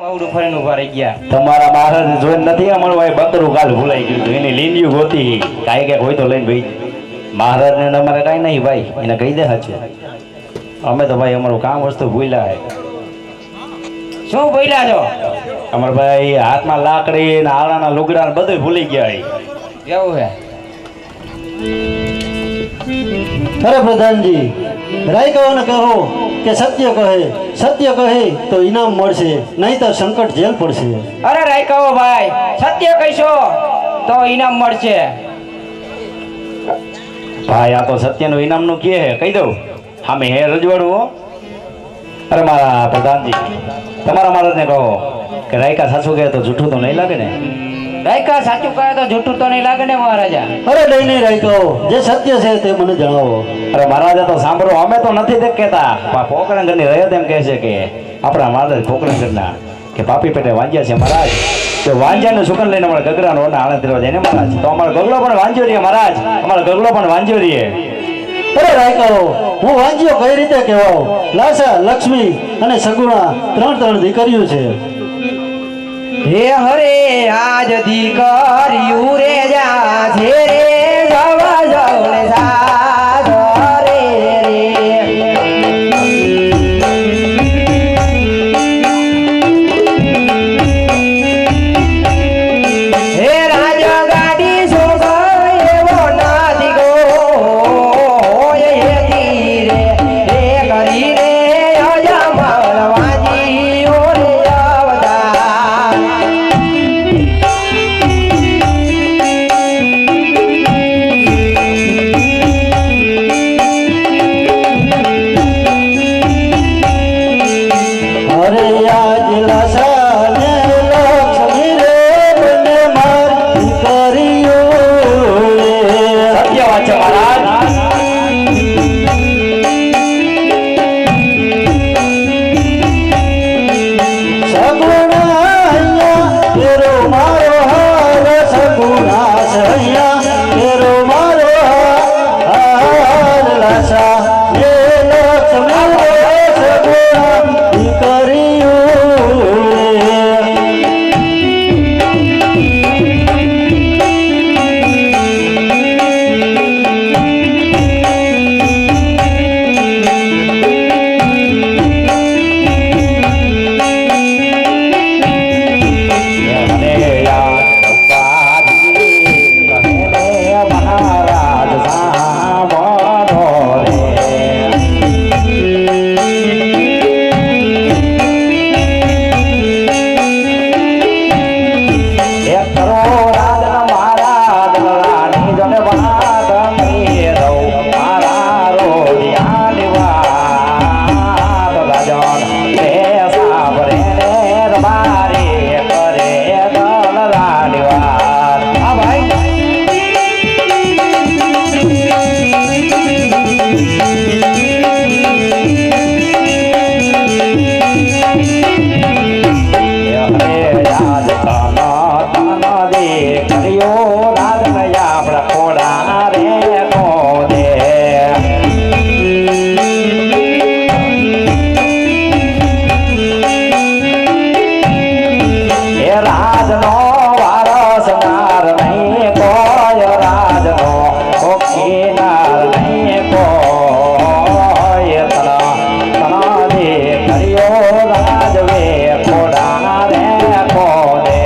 આવડું ફરીને ઉભા રહી ગયા. તમારા મહારાજ જોઈને નથી અમારું ભાઈ બકરું કાલ ભૂલાઈ ગયું હતું. એની લીંડિયું ગોતી કાંઈ ક્યાંક હોય તો લઈને ભાઈ મહારાજને અમારે કાંઈ નહીં ભાઈ એને કહી દે સાચું. અમે તો ભાઈ અમારું કામ વસ્તુ ભૂલ્યા હે. શું બોલ્યા છો? અમારા ભાઈ હાથમાં લાકડી ને આળાના લુગડા ને બધું ભૂલી ગયા હે. એવું હે? अरे प्रधान जी राय कहो न कहो કે સત્ય કહે તો ઇનામ મળશે, નહીં તો સંકટ જેલ પડશે. અરે રાયકાઓ ભાઈ, સત્ય કહીશો તો ઇનામ મળશે. ભાઈ આ તો સત્યનું ઇનામનું કે હે કહી દઉં સામે હે રજવાડું હો. અરે મારા પ્રધાનજી તમારા મહારાજને કહો કે રાયકા સાચું કહે તો જૂઠું તો નહીં લાગે ને? રાયકા સાચું કહે તો જૂઠું તો નહીં લાગે ને મહારાજા? અરે નહીં રાય કહો, જે સત્ય છે તે મને જણાવો. અરે મહારાજા તો સાંભળો, અમે તો નથી તે કહેતા પોકરણગઢની રયત એમ કહે છે કે આપણા મહારાજ પોકરણગઢના કે પાપી પેટે વાંજ્યા છે મહારાજ. તો વાંજ્યાનું સુકન લઈને અમારા ગગરાનો આનંદ દેવા જાય ને મહારાજ. તો અમારો ગગલો પણ વાંજ્યો રહીએ મહારાજ, અમારો ગગલો પણ વાંજ્યો રહીએ. અરે રાય કહો, હું વાંજ્યો કઈ રીતે કહેવાઓ? લાસા, લક્ષ્મી અને સગુણા ત્રણ દીકરીઓ છે. હે હરે આજ દીકરીયું રે જા છે રે જવા જવને સાધરે રે. હે રાજ ગાડી શોભ એવો નથી ગો હોય હેતી રે હે કરી રે અજમલ વાજી ઓરે અવતાર. અરે આજ લાસા ને લક્ષ્મી રે બંને માર દીકરીઓ રે. સત્ય વાત છે મહારાજ. સગુણા અહીંયા તેરો મારો હાર, સગુણા સૈયા તેરો મારો હાર. લાસા એ લક્ષ્મી રે સગુણા દીકરીઓ રે. મને યાદ બાજી કહે મહારાજ સાંભળો રે. એક કરો રાજન મહારાજ રાણી જને વાત કરી દઉં મારા રોડિયાની વાત. રાજન તે સાંભળે ને રબારી કરે દલ રાની વાત. હા ભાઈ, યાદ તાના દે કર્યો રાજન આપણા ખોડા રે કોદે. એ રાજનો વારસનાર નહીં કોઈ, રાજનો ઓખીનાર નહીં કોઈ. તના દે કર્યો રાજવે ખોડા રે કોદે.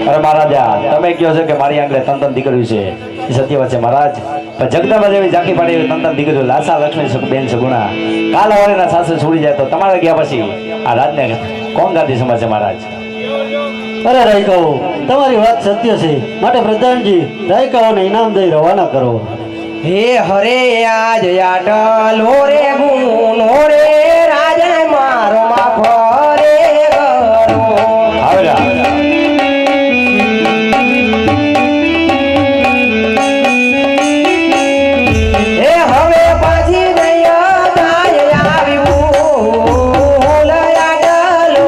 અરે મહારાજા તમે કહો છો કે મારી આંગળે તંતન દીકરી છે, એ સત્ય વાત છે મહારાજ. પણ જગદંબા જેવી ઝાંખી પાડી એવી તંતન દીકરીઓ લાસા, લક્ષ્મી, બેન સગુણા કાલ વાળીના સાસુ છોડી જાય તો તમારે ગયા પછી આ રાજને કોણ ગાદી સમાજે મહારાજ? અરે રાયકાઓ, તમારી વાત સત્ય છે, માટે પ્રધાનજી રાયકાઓને ઇનામ દઈ રવાના કરો. હે હરે આજ આટલો રે ગુનો રે રાજન મારો માફો રે ગરો. આવેલા હે હવે પાછી નહીં થાય આવી ભૂલ આટલો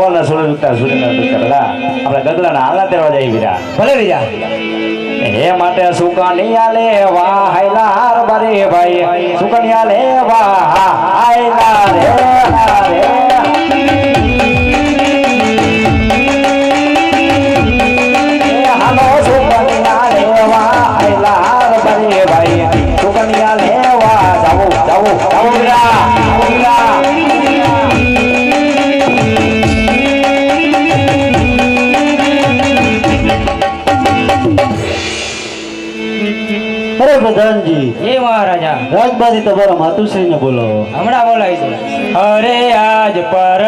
સવારના સૂરજ ઉગતા સૂર્યના ઉગતા પેલા આપણા ગગલાના આલા તેરવા જાય વીરા. ભલે વીરા. હે માટે સુકનિયા લેવા હાયલાર બરે ભાઈ સુકનિયા લેવા હાયલાર રે હાલો સુકનિયા લેવા હાયલાર બરે ભાઈ સુકનિયા લેવા જાવું જાવું જાવું વીરા વીરા. અરે પ્રધાનજી, એ મહારાજા. રાજબાજી તમારા માતુશ્રીને બોલો. હમણાં બોલાય છે. અરે આજ પર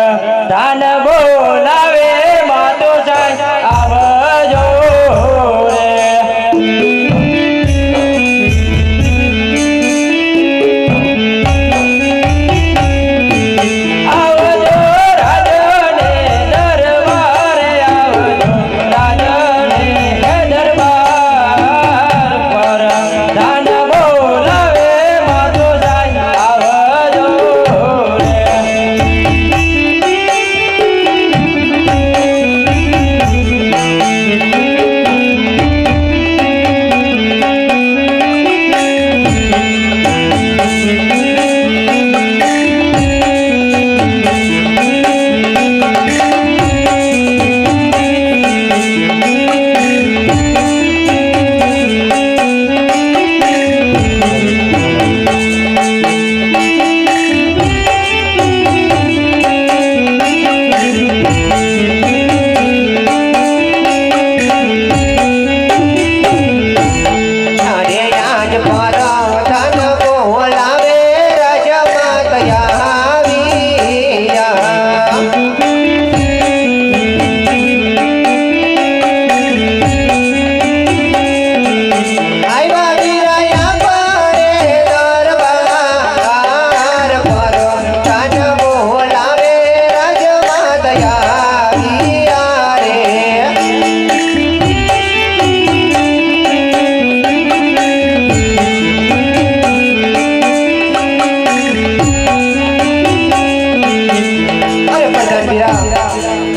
ધાન બોલાવે માતો સાંઈ આવજો રે. આવજો રાજને દરબારે આવજો રાજને દરબાર પર ધાન બોલાવે માતો સાંઈ આવજો રે.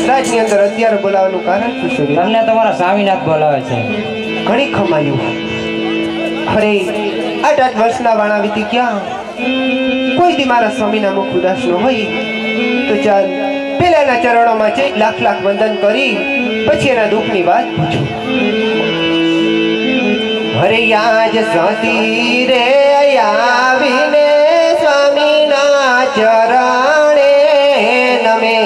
રાજની અંદર અત્યારે બોલાવવાનું કારણ શું છે? તમને તમારા સ્વામીનાથ બોલાવે છે. ઘણી ખમાયું. અરે 8 વર્ષના વાણા વીતી ગયા. કોઈ દી મારા સ્વામીના મુખ ઉદાસ ન હોય તો ચાલ પેલાના ચરણોમાં જઈ લાખ લાખ વંદન કરી પછી એના દુઃખની વાત પૂછું. હરે યાજ સતી રે આવીને સ્વામીના ચરણે નમે.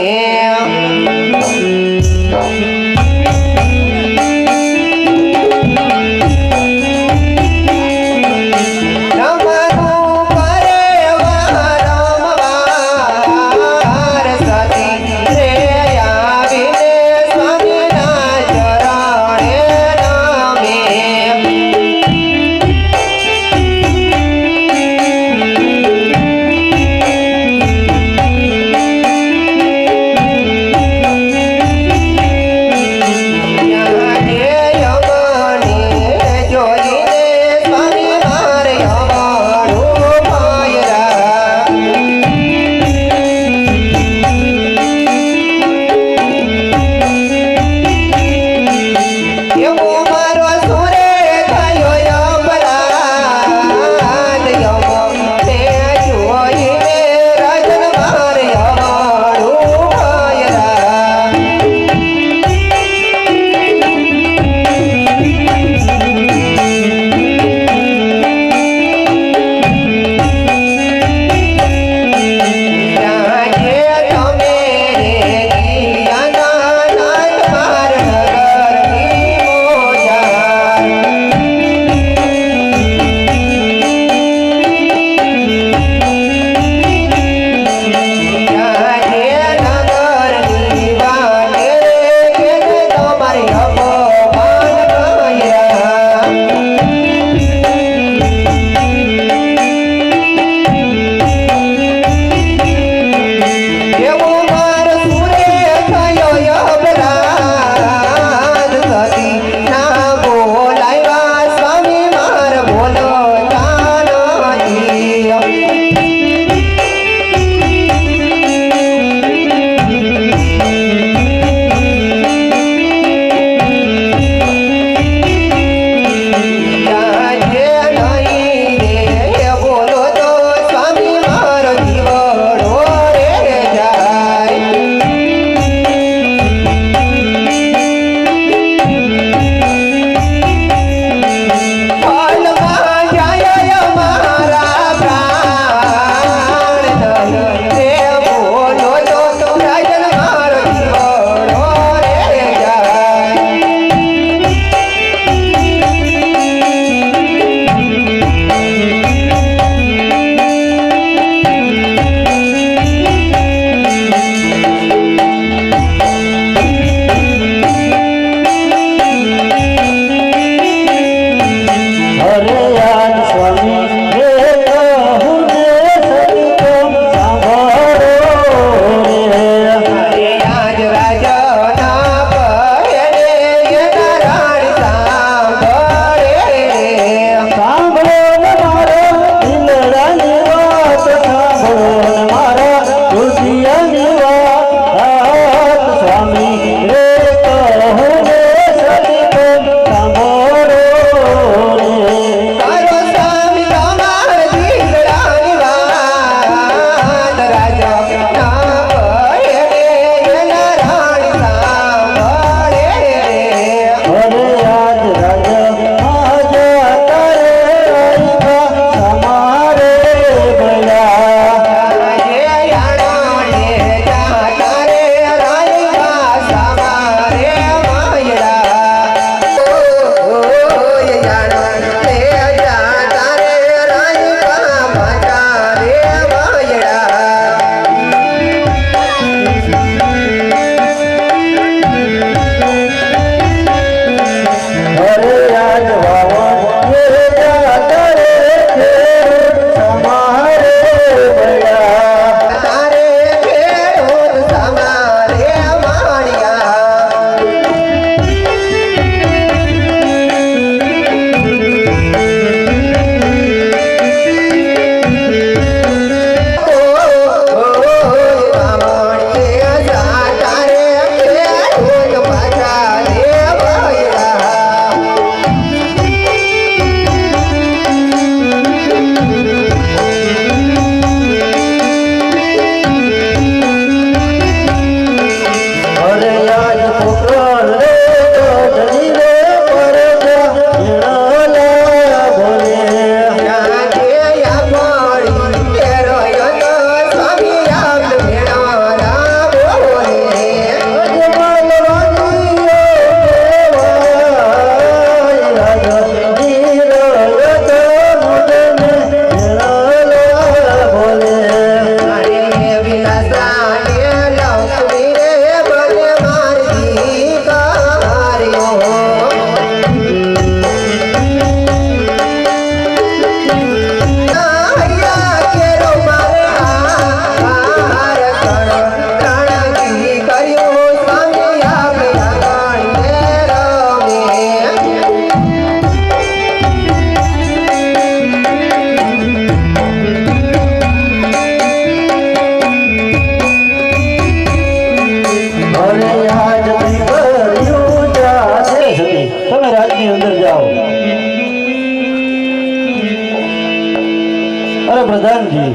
પ્રધાનજી,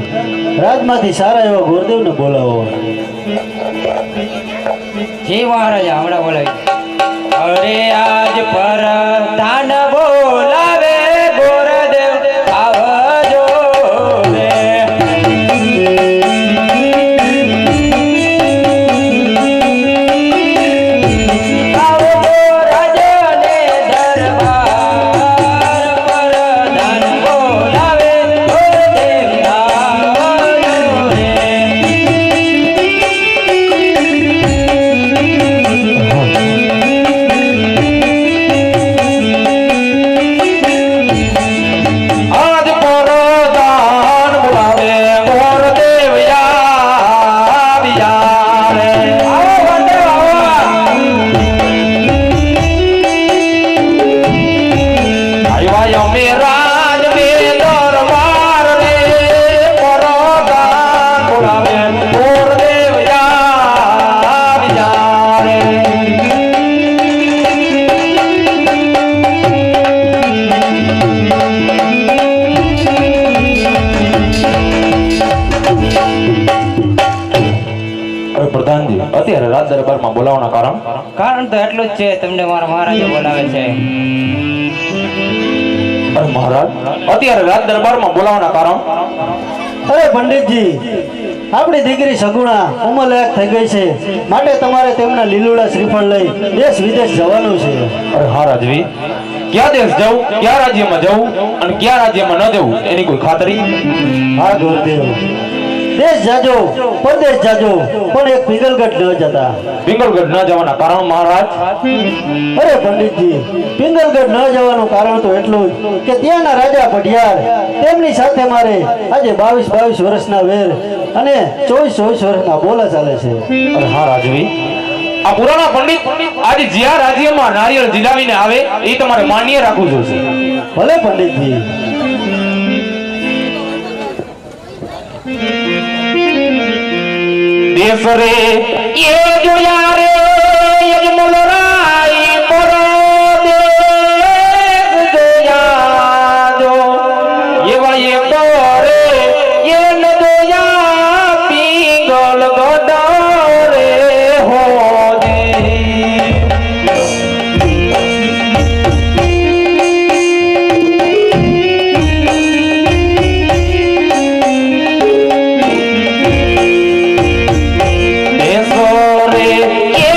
રાજમાંથી સારા એવા ગુરુદેવને બોલાવો. જી મહારાજા હમણાં બોલાવી. અરે આજ પ્રધાન બોલાવે ગુરુદેવ આવજો રે. આવજો રાજને દરબાર, પ્રધાન બોલાવે ગુરુદેવ આવજો રે. આજ પરદાન બોલાવે ગુરુદેવ આવ્યા રે. આવો ગુરુદેવ આવો. આવ્યા અમે રાજ ને દરબાર રે. પરદાન બોલાવે ગુરુદેવ આવ્યા રે. અરે પ્રધાનજી, અત્યારે રાજ દરબારમાં બોલાવવાના કારણ? કારણ તો એટલું જ છે, તમને મારા મહારાજા બોલાવે છે. અરે મહારાજ, અત્યારે રાજ દરબારમાં બોલાવવાના કારણ? અરે પંડિતજી, આપણી દીકરી સગુણા ઉંમરલાયક થઈ ગઈ છે, માટે તમારે તેમના લીલુડા શ્રીફળ લઈ દેશ વિદેશ જવાનું છે. અરે હા રાજવી, ક્યાં દેશ જવું, ક્યાં રાજ્યમાં જવું અને ક્યાં રાજ્યમાં ન જવું એની કોઈ ખાતરી? હા ગુરુદેવ, દેશ જાજો પરદેશ જાજો, પણ એક પિંગલગઢ ન જતા. પિંગલગઢ ન જવાના કારણ મહારાજ? અરે પંડિતજી, પિંગલગઢ ન જવાનું કારણ તો એટલું જ કે ત્યાંના રાજા પઢિયાર, તેમની સાથે મારે આજે 22 વર્ષના વેર અને 24 વર્ષના બોલા ચાલે છે. અરે હા રાજવી, આ પુરાણા પંડિત આજે જ્યાં રાજ્યમાં નારિયેળ જીલાવીને આવે એ તમારે માન્ય રાખવું જોશે. ભલે પંડિતજી. દેશ રે એ જોયા રે યજમલ રાય પરદેશ જોયા જો એવા એ કરે એ ન જોયા પિંગલ ગઢ રે હોજી. દેશો રે એ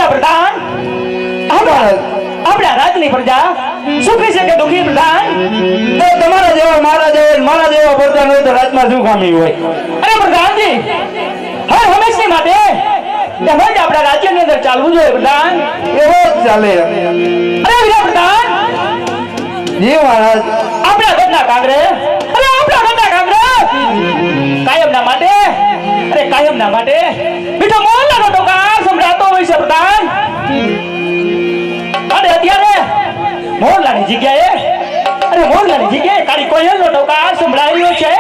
વીરા પ્રધાન આપણા રાજની પ્રજા સુખી છે કે દુખી પ્રધાન? તો તમારા જેવા મારા જેવા પ્રધાન હોય તો રાજમાં શું ખામી હોય? અરે પ્રધાનજી, હર હંમેશની માટે તેમજ આપણા રાજ્યની અંદર ચાલવું જોઈએ પ્રધાન. એવો જ ચાલે. અરે વીરા પ્રધાન, જી મહારાજ. આપણા ગઢના કાંગરે, અરે આપણા ગઢના કાંગરે કાયમના માટે, અરે કાયમના માટે મીઠો મોહનનો ટોકાર સંભળાતો હોય છે પ્રધાન. અને અત્યારે મોહનલાની જગ્યાએ, અરે મોહનલાની જગ્યાએ કાળી કોયલનો ટોકાર સંભળાઈ રહ્યો છે.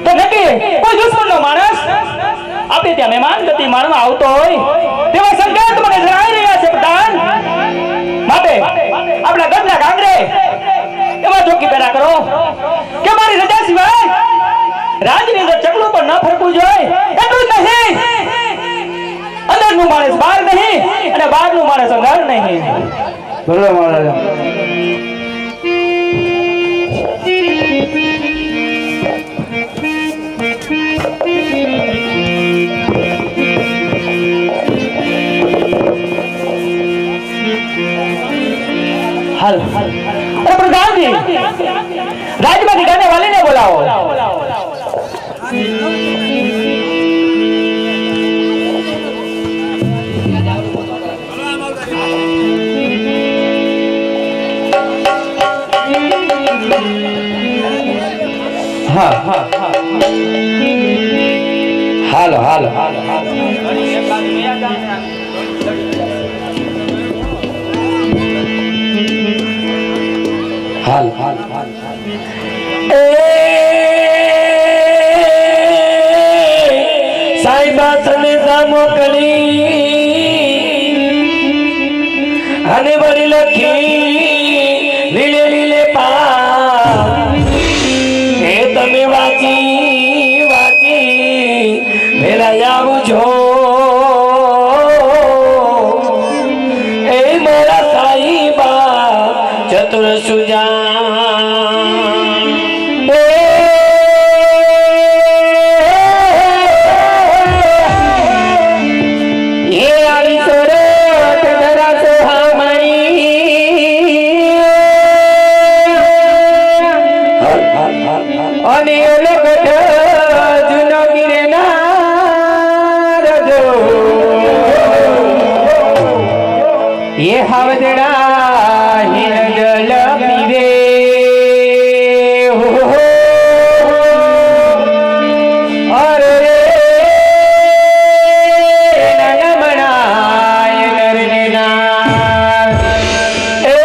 તો નક્કી કોઈ દુશ્મનનો માણસ આપણે ત્યાં મહેમાન ગતિ માણવા આવતો હોય તેવા સંકેત મને જણાઈ રહ્યા છે પ્રધાન. માટે આપણા ગઢના કાંગરે એવા ચોકી પેદા કરો કે મારી રજા સિવાય રાજની અંદર ચકલું પણ ન ફરકવું જોઈએ. એટલું જ નહીં, અંદરનું માણસ બહાર નહીં અને બહારનું માણસ અંદર નહીં. ભલે મહારાજ. હાલ અરે પ્રધાનજી, રાજમાંથી ગાને વાલીને બોલાવો. હા હાલો હાલો. હાલ હાલ હાલ. સાહેબા સંદેશા મોકલી અને વળી લખી લીલે લીલે પા એ તમે વાંચી વેલા આવજો. એ મારા સાહેબા ચતુર સુજાન અને લગટ જુનો ગિરનાર જો એ હાવદડા હિરજલ પીરે અરે નમણાય નરનેના એ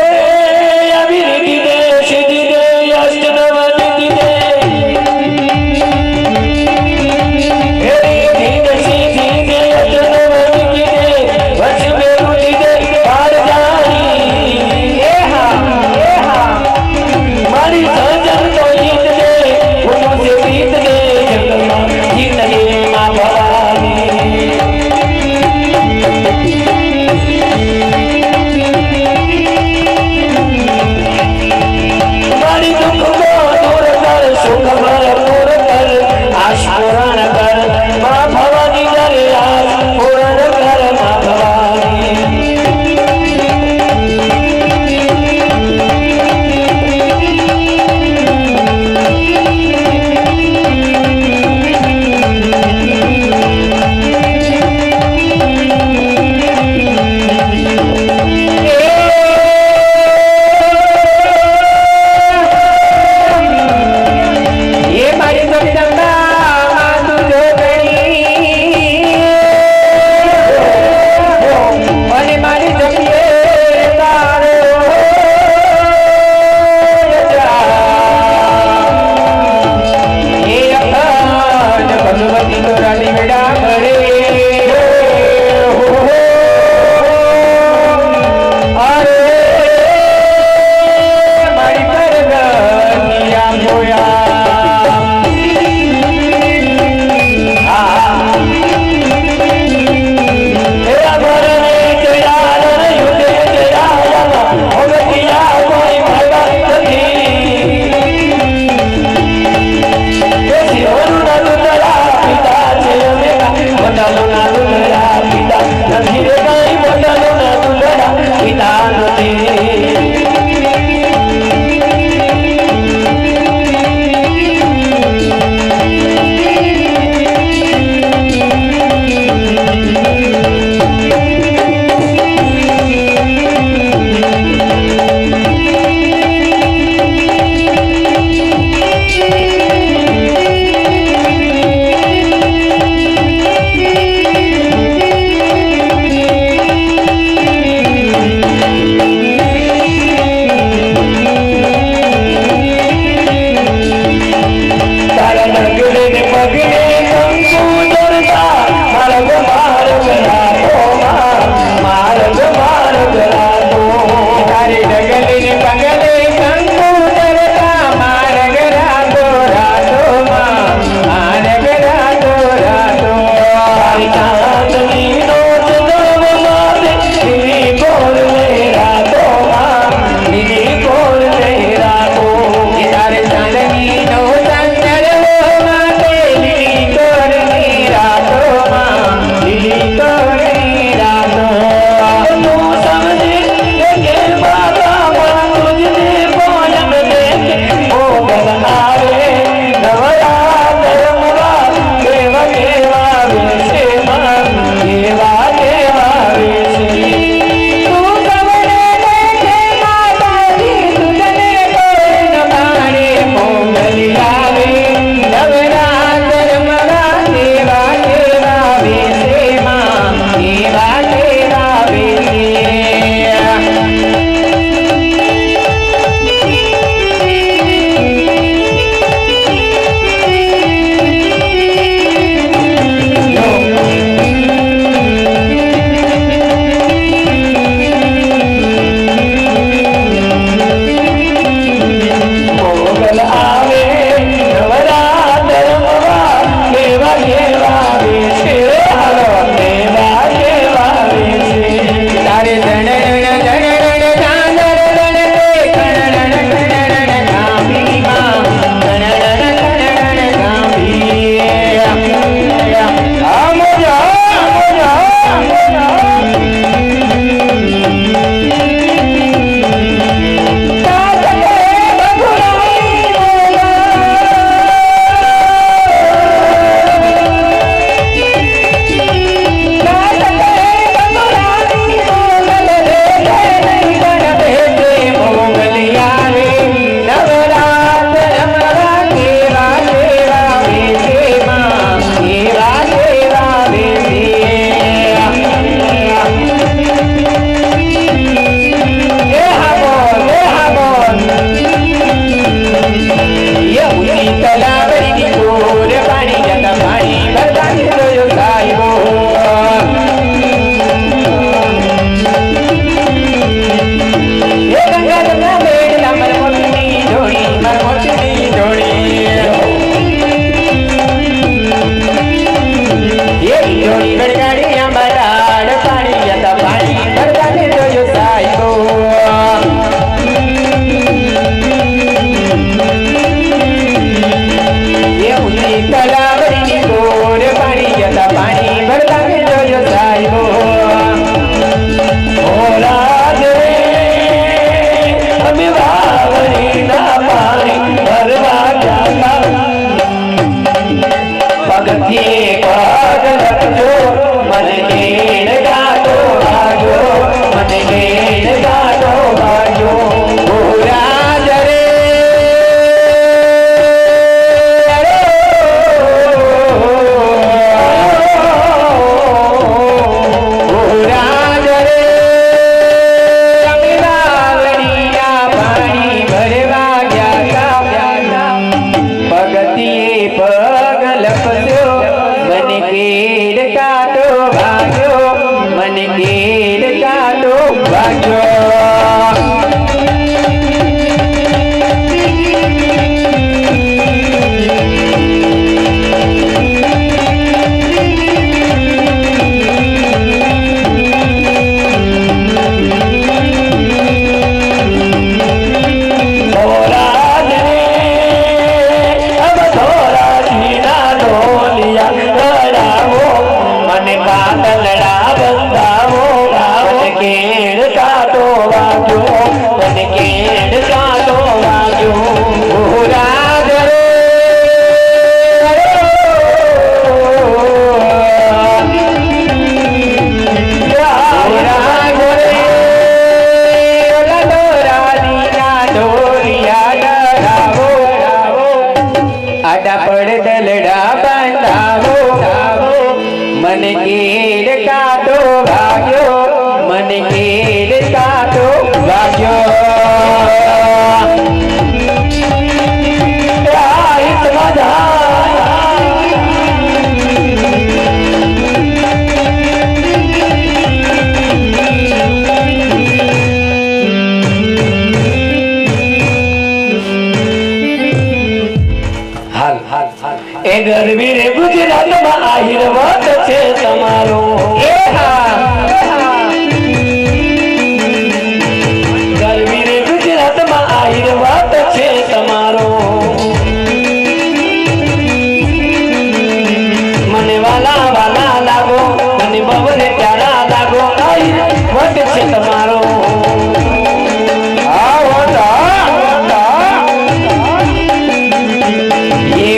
અવિરતિ દેશ દિદે અષ્ટનવ દિદે સીધી અષ્ટનવ દિદે વસ મેરુ દિદે પાર જારી કેડ કાઢો ભાગ્યો મને કેડ કાઢો ભાગ્યો મને કેડ કાઢો ભાગ્યો એ ગરબી રે ગુજરાતમાં આશીર્વાદ છે તમારો ગરબી રે ગુજરાતમાં આશીર્વાદ છે તમારો મને વાલા વાલા લાગો મને બબને પ્યારા લાગો આશીર્વાદ છે તમારો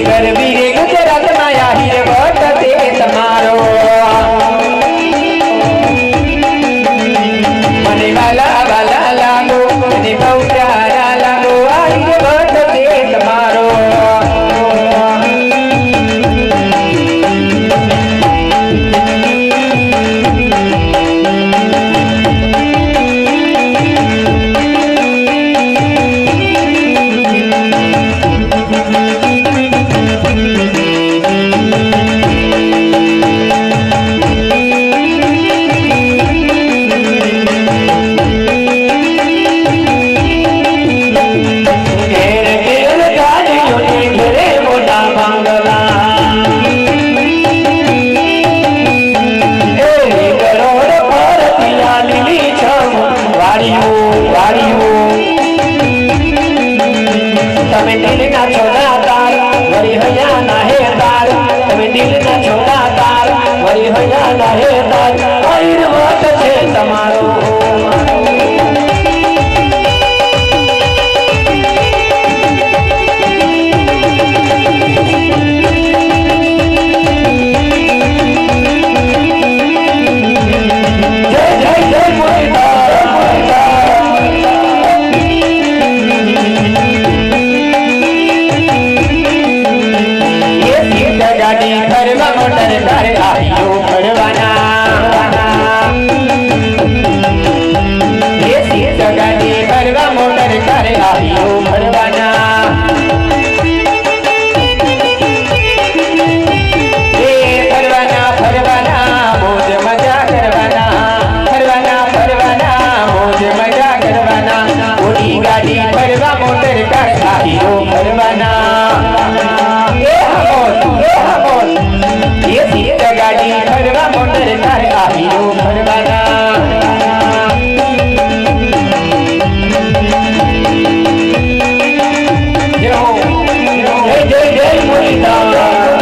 ગરબી રે ગુજરાતમાં આશીર્વાદ છે તમારો મને વાલા વાલા લાગો મને બહુ પ્યારા લાગો આશીર્વાદ છે તમારો તમે દિલના છોડા તાર વળી હૈયા ના હે તાર તમે દિલના છોડા તાર વળી હૈયા ના હે તાર આશીર્વાદ છે તમારો જય જય જય ગાડી ફરવા મોટર તારે આવ્યો ફરવાના એ સીટ ગાડી ફરવા મોટર તારે આવ્યો ફરવાના એ ફરવાના ફરવાના મોજ મજા કરવાના ફરવાના ફરવાના મોજ મજા કરવાના ઓડી ગાડી ફરવા મોટર તારે આવ્યો ફરવાના ये सीट गाड़ी फरवा मोटर तारे आहियो फरवाना जय जय जय मुरीदा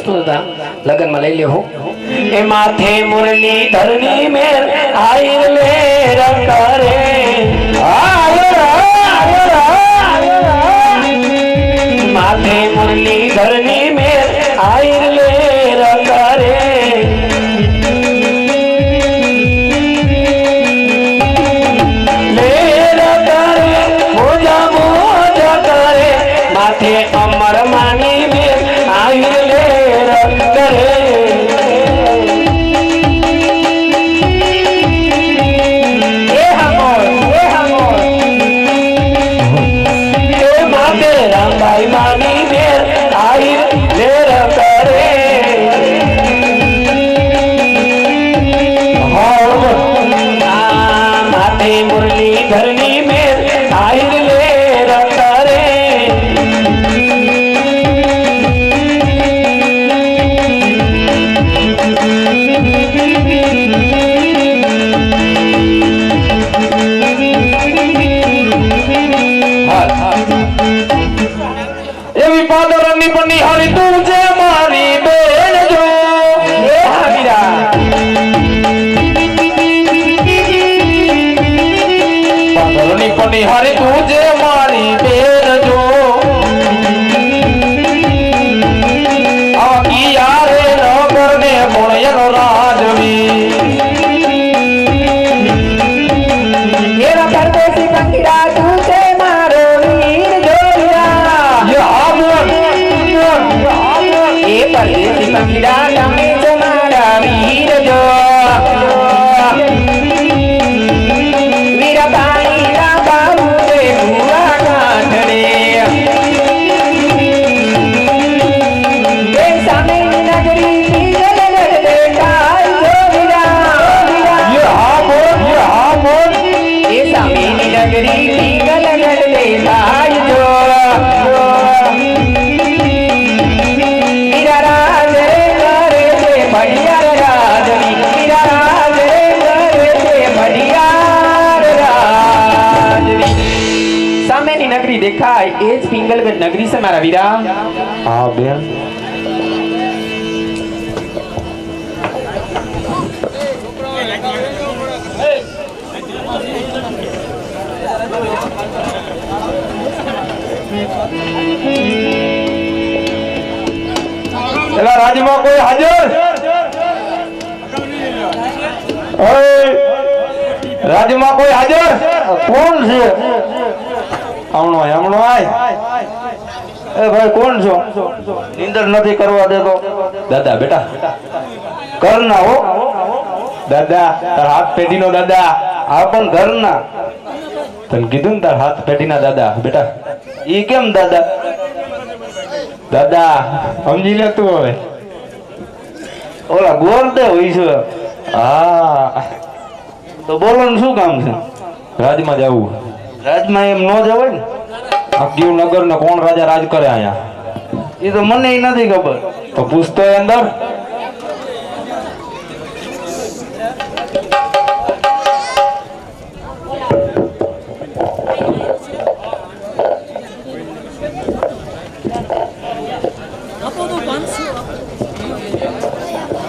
પ્રસ્તુત હતા લગનમાં લઈ લ્યો એ માથે મુરલી ધરની મેર આઈર લે રકરે માથે મુરલી ધરની મેર આઈર લે રકરે अमर मानी में आहिर ले रंग करे ये माते रामबाई मानी में आहिर ले रंग करे माते मुरली धरनी में आहिर ले रंग करे એવી પાદરની પણ નિહાળી તું જે મારી બેન જો એ હાવીરા પાદરની પણ નિહાળી તું જે મારી બેન જો આકી યારે નગર ને મોણયનો રાજવી એરા પરદેશી પંખીડા તું છે મારો વીર એ પરદેશી પંખીડા તમે તમારા વીર જો વીરબાઈ ના બાબુ રે ભૂરા કાંઠડે એ સામેની નગરી પીગલ દેખાય જો વીરા એ સામેની નગરી પીગલ દેખાય જો સામેની નગરી દેખાય એ જ પિંગલગઢ નગરી છે મારા વીરા હા બેન એલા રાજમાં કોઈ હાજર રાજમાં કોઈ હાજર કોણ છે હમણો આય એ ભાઈ કોણ છો નીંદર નથી કરવા દેતો દાદા બેટા ઘરના હો દાદા તાર હાથ પેઢીનો દાદા આ પણ ઘરના તને કીધું ને તાર હાથ પેઢીના દાદા બેટા ઈ કેમ દાદા દાદા સમજી લે તું હવે ઓલા ગોરદે હોય છે હા તો બોલો ને શું કામ છે રાજમાં જવું રાજમાં એમ ન જવાય ને આખી નગર ને કોણ રાજા રાજ કરે અહીંયા એ તો મને નથી ખબર તો પૂછતો અંદર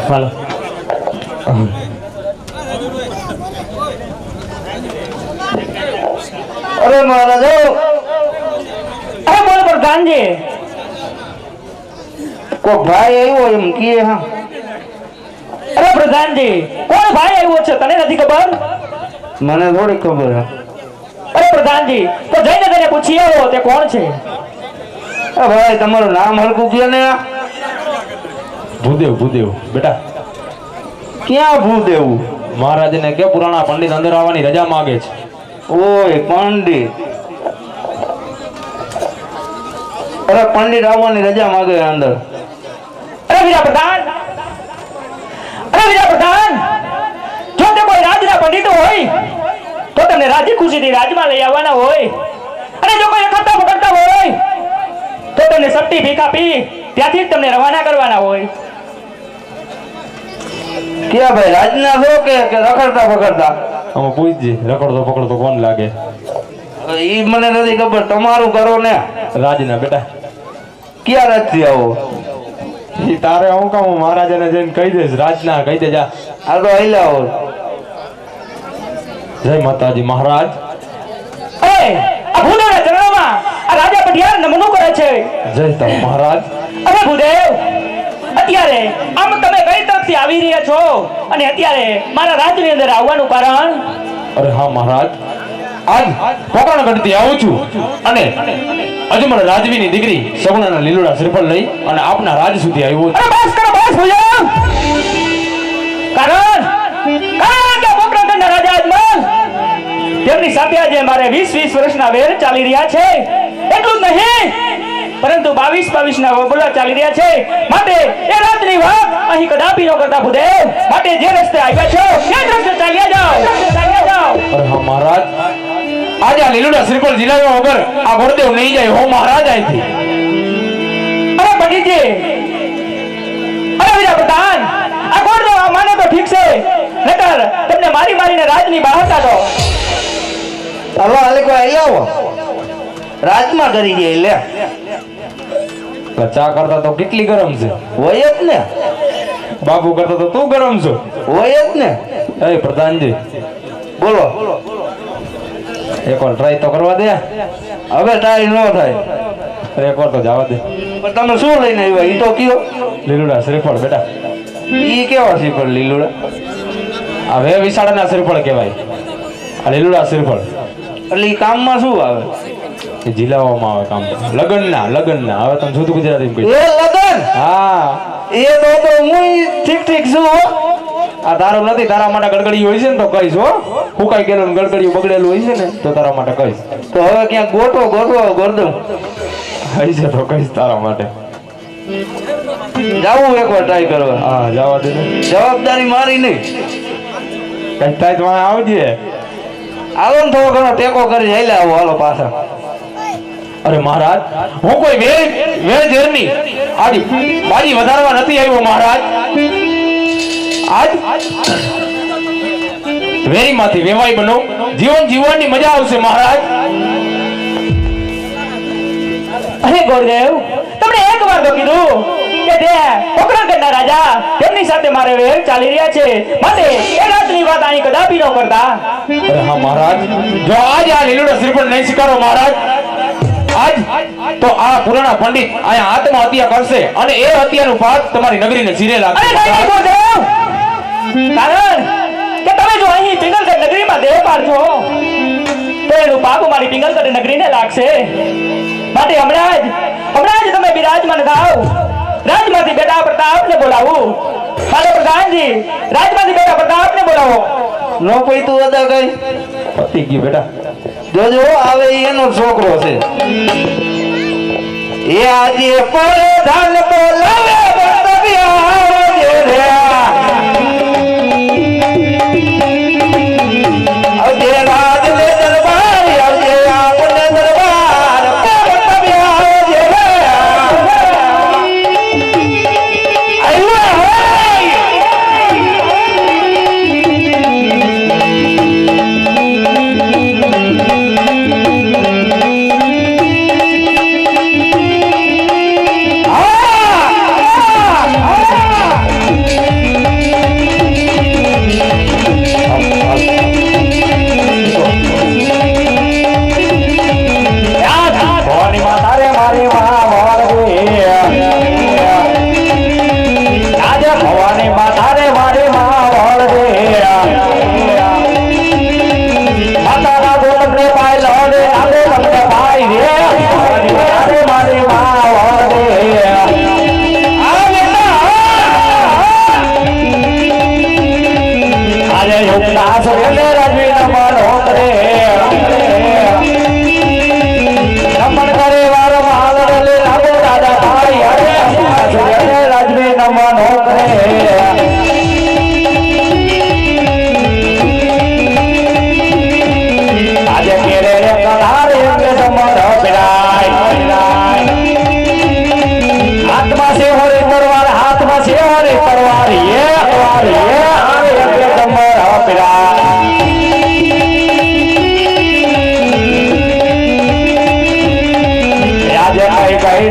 હાલો અરે મહારાજ અરે બોલ પ્રધાનજી કોઈ ભાઈ આવ્યો એમ કે હા અરે પ્રધાનજી કોણ ભાઈ આવ્યો છે તને નથી ખબર મને થોડી ખબર હે અરે પ્રધાનજી તો જઈને તેને પૂછી આવો તે કોણ છે ભાઈ તમારું નામ હલકું કે ને ભૂદેવ ભૂદેવ બેટા ક્યાં ભૂદેવ મહારાજને કે પુરાણા પંડિત અંદર આવવાની રજા માંગે છે ઓય પંડિત અરે પંડિત આવવાની રજા માંગે અંદર અરે વીરા પ્રધાન જો તે કોઈ રાજના પંડિત હોય તો તમને રાજી ખુશીથી રાજમાં લઈ આવવાના હોય અને જો કોઈ એકતા પકડતા હોય તો તમને શક્તિ ભીખ આપી ત્યાંથી જ તમને રવાના કરવાના હોય ક્યાં ભાઈ રાજના છો કે રખડતા પકડતા અમે પૂછજી રખડતો પકડતો કોણ લાગે ઈ મને નથી ખબર તમારું કરો ને રાજના બેટા ક્યાં રાજથી આવો ઈ તારે હું કામ હું મહારાજાને જઈને કહી દઈશ રાજના કહી દે જા આ તો આઈલા જય માતાજી મહારાજ અરે આ ભૂદેવના ચરણોમાં આ રાજા પઢિયાર નમનો કરે છે. જય તમ મહારાજ અરે ભૂદેવ, અત્યારે આમ તમે કઈ તરફથી આવી રહ્યા છો અને અત્યારે મારા રાજની અંદર આવવાનું કારણ? અરે હા મહારાજ આજ પોકરણગઢથી આવું છું અને અજમલ રાજવીની દીકરી સગુણાના લીલુડા શ્રીફળ લઈ અને આપના રાજ સુધી આવ્યો છું. અરે બસ કરો બસ ભૂદેવ. કારણ કે પોકરણગઢના રાજા અજમલ તેમની સાથે આજે મારે 20 વર્ષના વેર ચાલી રહ્યા છે. એટલું જ નહીં પરંતુ 22 ના વગોલા ચાલી રહ્યા છે. માટે એ રાતની વાત અહીં કદાપી ન કરતા ભૂદેવ. માટે જે રસ્તે આવ્યા છો તે જ રસ્તે ચાલ્યા જાઓ. અરે હા મહારાજ આજે આ લીલુડા શ્રીફળ જીલાવ્યા વગર આ ગુરુદેવ નહીં જાય હો મહારાજ અહીંથી. અરે પંડિતજી, અરે વીરા પ્રધાન, આ ગોળદેવ આ માને તો ઠીક છે, નકર તમને મારીને રાજની બહાર કાઢો. ચાલો હાલે કોઈ આઈ આવો રાજમાં કરી દે લે ચા કરતા તો કેટલી ગરમ છે, હોય જ ને બાબુ કરતા તો તું ગરમ છો. હોય જ ને એ પ્રધાનજી બોલો એકવાર ટ્રાય તો કરવા દે. હવે ટ્રાય ન થાય અરે એકવાર તો જવા દે. પણ તમે શું લઈને આવ્યા ઈ તો કયો લીલુડા શ્રીફળ બેટા, ઈ કેવા શ્રીફળ લીલુડા આ વે વિશાળના શ્રીફળ કહેવાય. આ લીલુડા શ્રીફળ એટલે ઈ કામમાં શું આવે એ જીલાવવામાં આવે કામ લગનના હવે તમે શુદ્ધ ગુજરાતીમાં કહી. એ લગન હા એ તો હું ઠીક છું હો. આ તારું નથી, તારા માટે ગડગડિયું હોય છે ને તો કહીશ હો. ફૂંકાઈ ગયેલું ને ગડગડિયું બગડેલું હોય છે ને તો તારા માટે કહીશ. તો હવે ક્યાંક ગોઠવો ગોરદમ હોય છે તો કહીશ તારા માટે. જાવું એકવાર ટ્રાય કરવા હા જવા દે ને. જવાબદારી મારી નહીં કઈ થાય તો અહીંયા આવજે. આવો ને થોડો ઘણો ટેકો કરી હાલ્યા આવો હાલો પાછા. અરે મહારાજ હું કોઈ વેર ઝેરની આજ બાજી વધારવા નથી આવ્યો મહારાજ. આજ વેરીમાંથી વેવાઈ બનો, જીવન જીવવાની મજા આવશે મહારાજ. અરે ગોળદેવ, તમને એક વાર તો કીધું કે તે પોકરણગઢના રાજા તેમની સાથે મારે વેર ચાલી રહ્યા છે. માટે એ રાતની વાત અહીં કદાપી ન કરતા. અરે હા મહારાજ, જો આજ આ લીલુડા શ્રીફળ નહીં સ્વીકારો મહારાજ, આજ તો આ પુરાણા પંડિત અહીંયા આત્મહત્યા કરશે અને એ હત્યાનું પાપ તમારી નગરીને સિરે અરે લાગશે. નહીં ગોળદેવ, કારણ કે તમે જો અહીં પિંગલગઢ નગરીમાં દેહ પાડશો તો એનું પાપ મારી પિંગલગઢ નગરીને લાગશે. માટે હમણાં જ તમે બિરાજમાન થાઓ. રાજમાંથી બેટા પ્રતાપને બોલાવું. માટે પ્રધાનજી, રાજમાંથી બેટા પ્રતાપને બોલાવો. નો પૈતું અદા કઈ પતી ગયું બેટા. જોજો આવે ઈ એનો છોકરો છે એ આજે પ્રધાન બોલાવે આવજે રાજને દરબાર આવજે આપણે દરબાર આવજે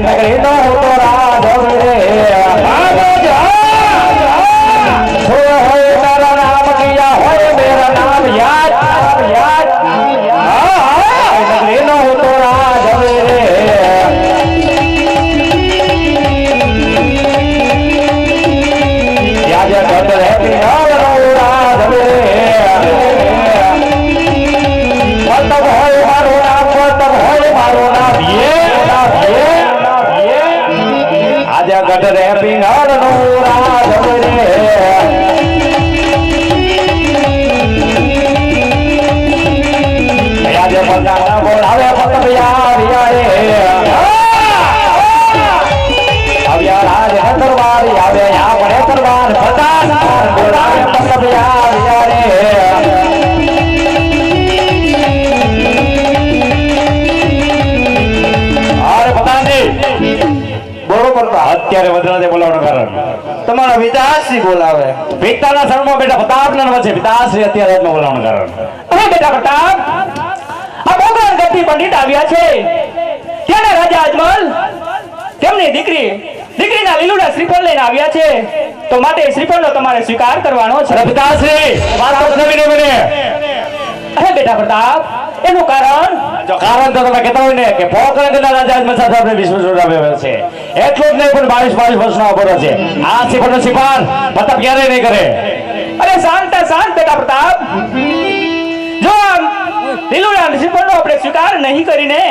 નગરી નો તો રાધવ રે આજે પતા બોલાવે પતપિયા વિયારે આવ્યા રાજ હતરવાર આવે આપણે તરવાર પતા બોલાવે પતપિયા વિયારે અરે પતાજી બોલો કરતા અત્યારે વદરાજે બોલાવવાનું કારણ તમારા વિદાસી બોલાવે. પિતાના શરણમાં બેટા પ્રતાપના વચ્ચે પિતાશ્રી અત્યારે રાજમાં બોલાવવાનું કારણ અરે બેટા પ્રતાપ આ પોકરણ ગઢથી પંડિત આવ્યા છે ત્યાંના રાજા અજમલ તેમની દીકરીના લીલુડા શ્રીફળ લઈને આવ્યા છે તો માટે શ્રીફળનો તમારે સ્વીકાર કરવાનો છે. અરે પિતાશ્રી વાત તો નવીને મને અરે બેટા પ્રતાપ એનું કારણ જો કારણ તો તમે કહેતા હોય ને કે પોકરણના રાજા અજમલ સાથે આપણે વિશ્વ જોડાવ્યો છે એટલું જ નહીં પણ 22 વર્ષનો અપરો છે આ શ્રીફળનો સ્વીકાર પ્રતાપ ક્યારે નહીં કરે. અરે શાંત બેટા પ્રતાપ જો આમ લીલુડા શ્રીફળનો આપણે સ્વીકાર નહીં કરીને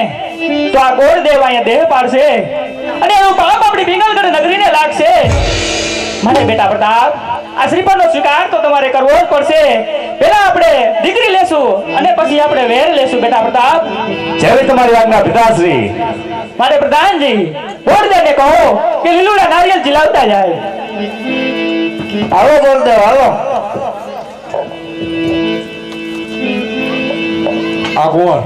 તો આ ગોળદેવ અહીંયા દેહ પાડશે અને એનું પાપ આપણી પિંગલગઢ નગરીને લાગશે. મને બેટા પ્રતાપ આ શ્રીફળનો સ્વીકાર તો તમારે કરવો જ પડશે. પહેલા આપણે દીકરી લેશું અને પછી આપણે વેર લેશું બેટા પ્રતાપ. જેવી તમારી આજ્ઞા પિતાશ્રી. મારે પ્રધાનજી ગોળદેવને કહો કે લીલુડા નારિયેળ જીલાવતા જાય. હાલો બોલદેવ હાલો. આ કુંવર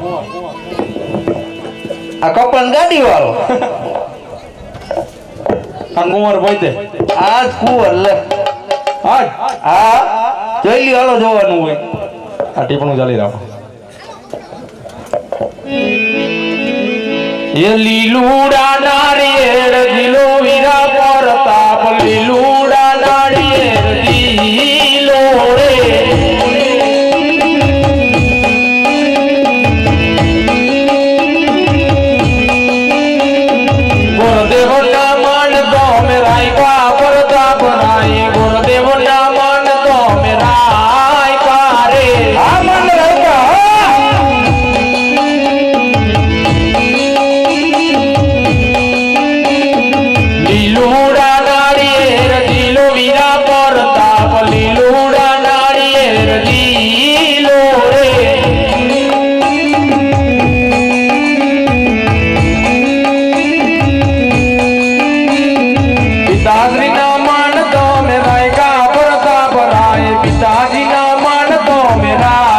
આ કપન ગાડી વાળો આ કુંવર પોતે આજ કુંવર લે. આજ હા જોઈ લ્યો હાલો જોવાનું હોય. આ ટીપણું ચાલી રાખો એ લીલુડા નારિયેળ જીલો વીરા પરતાપ લીલુડા નારિયેળ જીલો રે ગુરુદેવના માન તો મેરાઈ કા પરતાપ રાય ગુરુદેવના માન તો મેરાઈ કા રે આ મન રંગા લીલુડા નારિયેળ જીલો વીરા પરતાપ લીલુડા નારિયેળ જીલો રે પિતાશ્રીના માન તો મેરાય કા પ્રતાપ રાય પિતાજીના માન તો મેરા